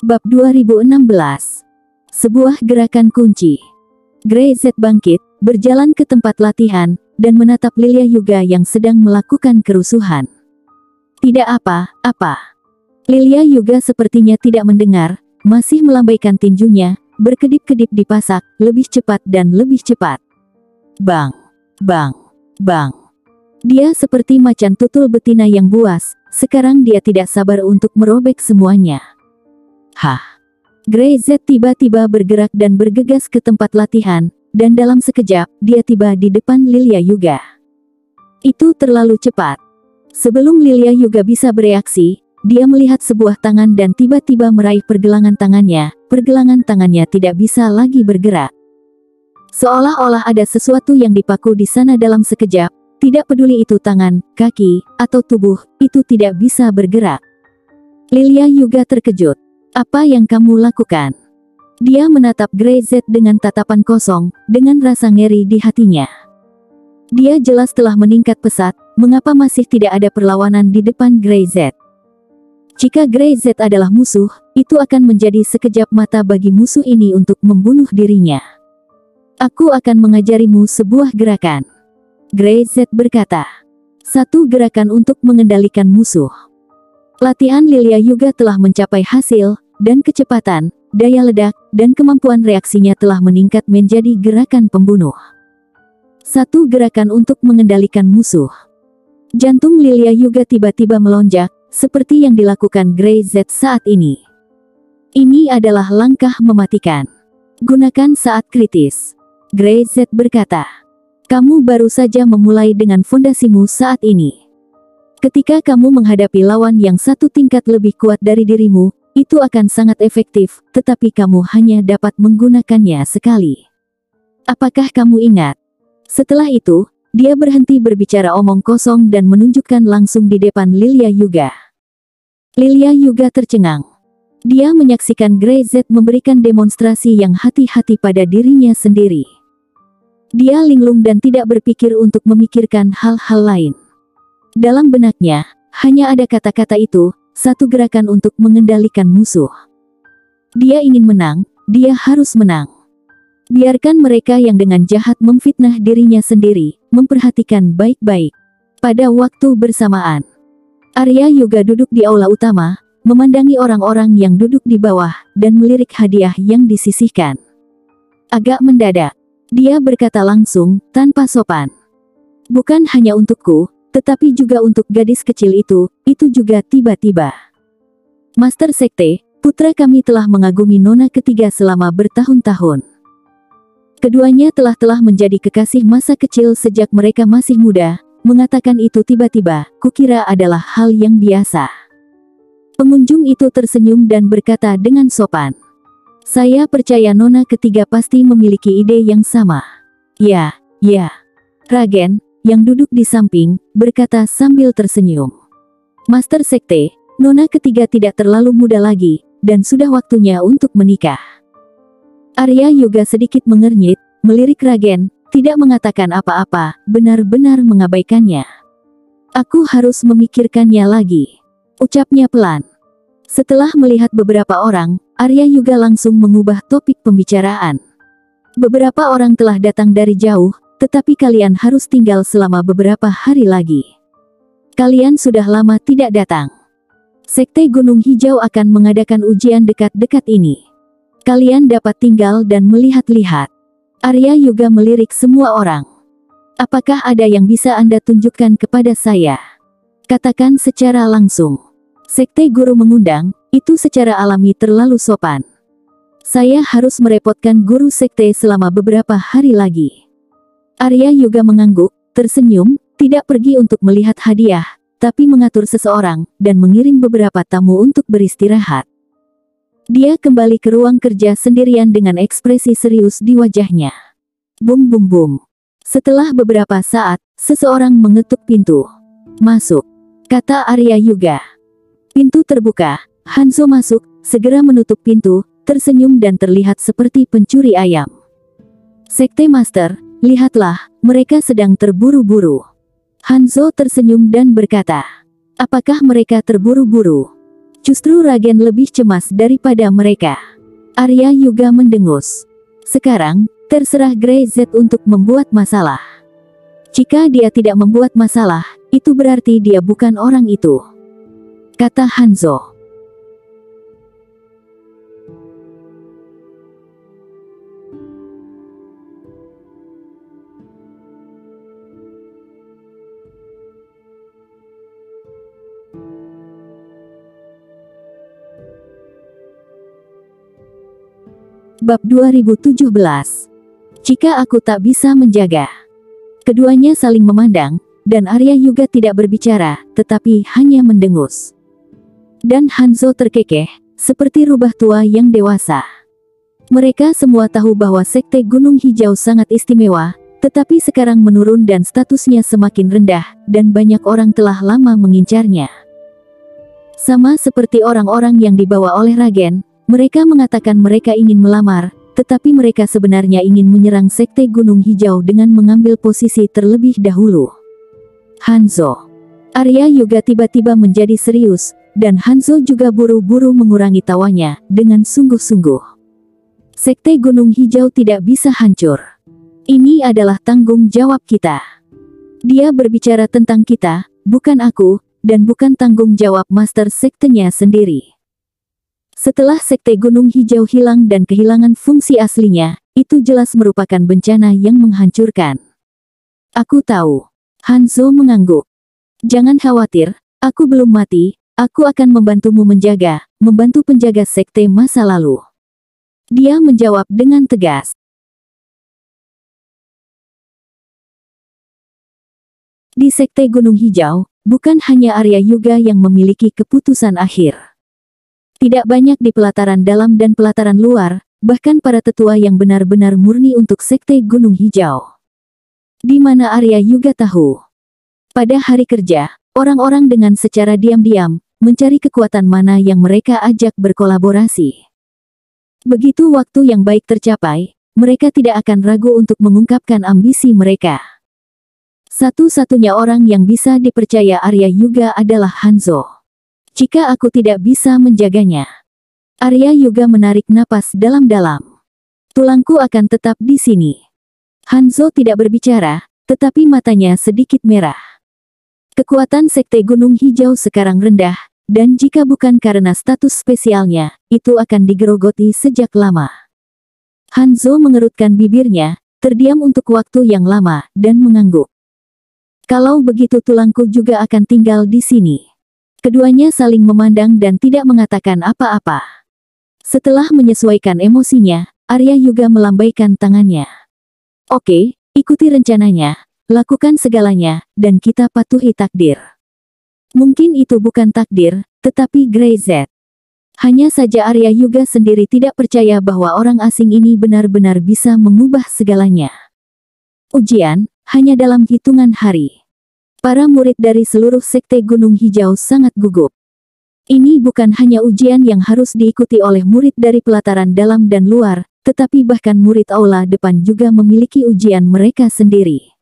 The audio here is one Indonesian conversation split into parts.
Bab 2016. Sebuah gerakan kunci. Grey Z bangkit, berjalan ke tempat latihan, dan menatap Lilia Yuga yang sedang melakukan kerusuhan. Tidak apa-apa. Lilia Yuga sepertinya tidak mendengar, masih melambaikan tinjunya, berkedip-kedip di pasak, lebih cepat dan lebih cepat. Bang, bang, bang. Dia seperti macan tutul betina yang buas, sekarang dia tidak sabar untuk merobek semuanya. Hah. Grey Z tiba-tiba bergerak dan bergegas ke tempat latihan, dan dalam sekejap, dia tiba di depan Lilia Yuga. Itu terlalu cepat. Sebelum Lilia Yuga bisa bereaksi, dia melihat sebuah tangan dan tiba-tiba meraih pergelangan tangannya tidak bisa lagi bergerak. Seolah-olah ada sesuatu yang dipaku di sana dalam sekejap, tidak peduli itu tangan, kaki, atau tubuh, itu tidak bisa bergerak. Lilia Yuga terkejut. Apa yang kamu lakukan? Dia menatap Grey Z dengan tatapan kosong, dengan rasa ngeri di hatinya. Dia jelas telah meningkat pesat, mengapa masih tidak ada perlawanan di depan Grey Z? Jika Grey Z adalah musuh, itu akan menjadi sekejap mata bagi musuh ini untuk membunuh dirinya. Aku akan mengajarimu sebuah gerakan. Grey Z berkata. Satu gerakan untuk mengendalikan musuh. Latihan Lilia Yuga telah mencapai hasil, dan kecepatan, daya ledak, dan kemampuan reaksinya telah meningkat menjadi gerakan pembunuh. Satu gerakan untuk mengendalikan musuh. Jantung Lilia Yuga tiba-tiba melonjak, seperti yang dilakukan Grey Z saat ini. Ini adalah langkah mematikan. Gunakan saat kritis. Grey Z berkata. Kamu baru saja memulai dengan fondasimu saat ini. Ketika kamu menghadapi lawan yang satu tingkat lebih kuat dari dirimu, itu akan sangat efektif, tetapi kamu hanya dapat menggunakannya sekali. Apakah kamu ingat? Setelah itu, dia berhenti berbicara omong kosong dan menunjukkan langsung di depan Lilia Yuga. Lilia Yuga tercengang. Dia menyaksikan Grey Z memberikan demonstrasi yang hati-hati pada dirinya sendiri. Dia linglung dan tidak berpikir untuk memikirkan hal-hal lain. Dalam benaknya, hanya ada kata-kata itu, satu gerakan untuk mengendalikan musuh. Dia ingin menang, dia harus menang. Biarkan mereka yang dengan jahat memfitnah dirinya sendiri, memperhatikan baik-baik. Pada waktu bersamaan, Arya Yuga duduk di aula utama, memandangi orang-orang yang duduk di bawah, dan melirik hadiah yang disisihkan. Agak mendadak, dia berkata langsung, tanpa sopan. Bukan hanya untukku, tetapi juga untuk gadis kecil itu juga tiba-tiba. Master Sekte, putra kami telah mengagumi nona ketiga selama bertahun-tahun. Keduanya telah menjadi kekasih masa kecil sejak mereka masih muda, mengatakan itu tiba-tiba, kukira adalah hal yang biasa. Pengunjung itu tersenyum dan berkata dengan sopan. Saya percaya nona ketiga pasti memiliki ide yang sama. Ya. Ragen, yang duduk di samping, berkata sambil tersenyum. Master Sekte, nona ketiga tidak terlalu muda lagi, dan sudah waktunya untuk menikah. Arya Yuga sedikit mengernyit, melirik Ragen, tidak mengatakan apa-apa, benar-benar mengabaikannya. Aku harus memikirkannya lagi. Ucapnya pelan. Setelah melihat beberapa orang, Arya Yuga langsung mengubah topik pembicaraan. Beberapa orang telah datang dari jauh, tetapi kalian harus tinggal selama beberapa hari lagi. Kalian sudah lama tidak datang. Sekte Gunung Hijau akan mengadakan ujian dekat-dekat ini. Kalian dapat tinggal dan melihat-lihat. Arya Yuga melirik semua orang. Apakah ada yang bisa Anda tunjukkan kepada saya? Katakan secara langsung. Sekte Guru mengundang, itu secara alami terlalu sopan. Saya harus merepotkan guru sekte selama beberapa hari lagi. Arya Yuga mengangguk, tersenyum, tidak pergi untuk melihat hadiah, tapi mengatur seseorang, dan mengirim beberapa tamu untuk beristirahat. Dia kembali ke ruang kerja sendirian dengan ekspresi serius di wajahnya. Bum bum bum. Setelah beberapa saat, seseorang mengetuk pintu. Masuk, kata Arya Yuga. Pintu terbuka, Hanzo masuk, segera menutup pintu, tersenyum dan terlihat seperti pencuri ayam. Sekte Master, lihatlah, mereka sedang terburu-buru. Hanzo tersenyum dan berkata, apakah mereka terburu-buru? Justru Ragen lebih cemas daripada mereka. Arya Yuga mendengus. Sekarang, terserah Grey Z untuk membuat masalah. Jika dia tidak membuat masalah, itu berarti dia bukan orang itu, kata Hanzo. Bab 2017. Jika aku tak bisa menjaga. Keduanya saling memandang, dan Arya Yuga tidak berbicara, tetapi hanya mendengus. Dan Hanzo terkekeh, seperti rubah tua yang dewasa. Mereka semua tahu bahwa Sekte Gunung Hijau sangat istimewa, tetapi sekarang menurun dan statusnya semakin rendah, dan banyak orang telah lama mengincarnya. Sama seperti orang-orang yang dibawa oleh Ragen, mereka mengatakan mereka ingin melamar, tetapi mereka sebenarnya ingin menyerang Sekte Gunung Hijau dengan mengambil posisi terlebih dahulu. Hanzo. Arya Yuga tiba-tiba menjadi serius, dan Hanzo juga buru-buru mengurangi tawanya, dengan sungguh-sungguh. Sekte Gunung Hijau tidak bisa hancur. Ini adalah tanggung jawab kita. Dia berbicara tentang kita, bukan aku, dan bukan tanggung jawab master sektenya sendiri. Setelah Sekte Gunung Hijau hilang dan kehilangan fungsi aslinya, itu jelas merupakan bencana yang menghancurkan. Aku tahu. Hanzo mengangguk. Jangan khawatir, aku belum mati, aku akan membantumu membantu penjaga sekte masa lalu. Dia menjawab dengan tegas. Di Sekte Gunung Hijau, bukan hanya Arya Yuga yang memiliki keputusan akhir. Tidak banyak di pelataran dalam dan pelataran luar, bahkan para tetua yang benar-benar murni untuk Sekte Gunung Hijau. Di mana Arya Yuga tahu. Pada hari kerja, orang-orang dengan secara diam-diam, mencari kekuatan mana yang mereka ajak berkolaborasi. Begitu waktu yang baik tercapai, mereka tidak akan ragu untuk mengungkapkan ambisi mereka. Satu-satunya orang yang bisa dipercaya Arya Yuga adalah Hanzo. Jika aku tidak bisa menjaganya. Arya Yuga menarik napas dalam-dalam. Tulangku akan tetap di sini. Hanzo tidak berbicara, tetapi matanya sedikit merah. Kekuatan Sekte Gunung Hijau sekarang rendah, dan jika bukan karena status spesialnya, itu akan digerogoti sejak lama. Hanzo mengerutkan bibirnya, terdiam untuk waktu yang lama, dan mengangguk. Kalau begitu tulangku juga akan tinggal di sini. Keduanya saling memandang dan tidak mengatakan apa-apa. Setelah menyesuaikan emosinya, Arya Yuga melambaikan tangannya. Oke, ikuti rencananya, lakukan segalanya, dan kita patuhi takdir. Mungkin itu bukan takdir, tetapi Grey Z. Hanya saja Arya Yuga sendiri tidak percaya bahwa orang asing ini benar-benar bisa mengubah segalanya. Ujian, hanya dalam hitungan hari. Para murid dari seluruh Sekte Gunung Hijau sangat gugup. Ini bukan hanya ujian yang harus diikuti oleh murid dari pelataran dalam dan luar, tetapi bahkan murid aula depan juga memiliki ujian mereka sendiri.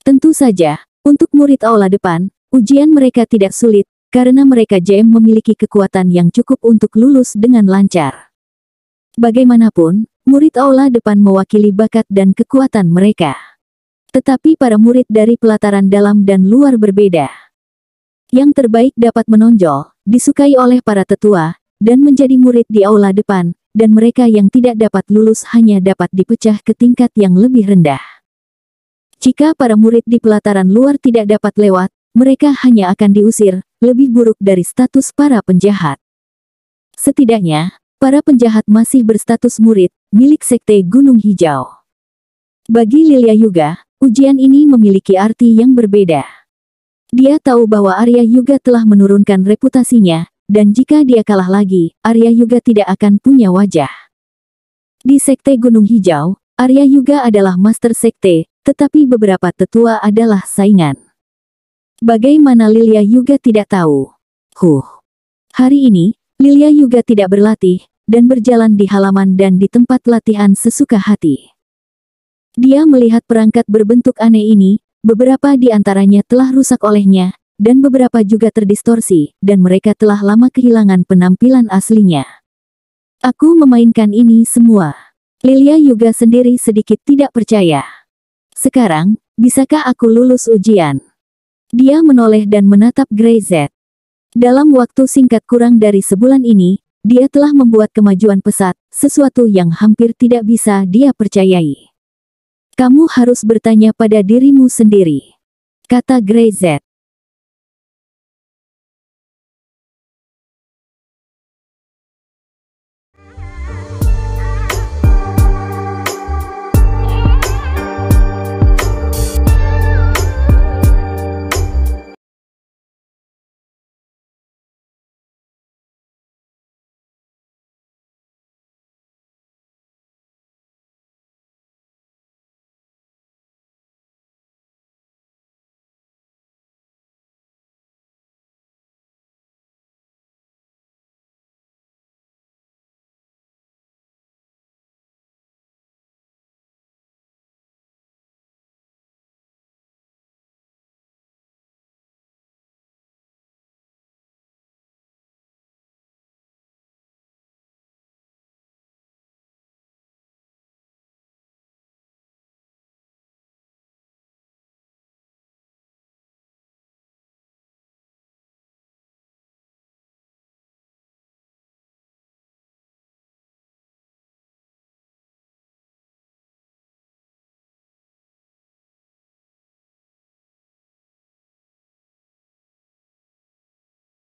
Tentu saja, untuk murid aula depan, ujian mereka tidak sulit, karena mereka JM memiliki kekuatan yang cukup untuk lulus dengan lancar. Bagaimanapun, murid aula depan mewakili bakat dan kekuatan mereka. Tetapi para murid dari pelataran dalam dan luar berbeda. Yang terbaik dapat menonjol, disukai oleh para tetua, dan menjadi murid di aula depan, dan mereka yang tidak dapat lulus hanya dapat dipecah ke tingkat yang lebih rendah. Jika para murid di pelataran luar tidak dapat lewat, mereka hanya akan diusir, lebih buruk dari status para penjahat. Setidaknya, para penjahat masih berstatus murid, milik Sekte Gunung Hijau. Bagi Lilia Yuga, ujian ini memiliki arti yang berbeda. Dia tahu bahwa Arya Yuga telah menurunkan reputasinya, dan jika dia kalah lagi, Arya Yuga tidak akan punya wajah. Di Sekte Gunung Hijau, Arya Yuga adalah master sekte, tetapi beberapa tetua adalah saingan. Bagaimana Lilia Yuga tidak tahu? Hari ini, Lilia Yuga tidak berlatih, dan berjalan di halaman dan di tempat latihan sesuka hati. Dia melihat perangkat berbentuk aneh ini, beberapa di antaranya telah rusak olehnya, dan beberapa juga terdistorsi, dan mereka telah lama kehilangan penampilan aslinya. Aku memainkan ini semua. Lilia Yuga sendiri sedikit tidak percaya. Sekarang, bisakah aku lulus ujian? Dia menoleh dan menatap Grey Z. Dalam waktu singkat kurang dari sebulan ini, dia telah membuat kemajuan pesat, sesuatu yang hampir tidak bisa dia percayai. Kamu harus bertanya pada dirimu sendiri, kata Grey Z.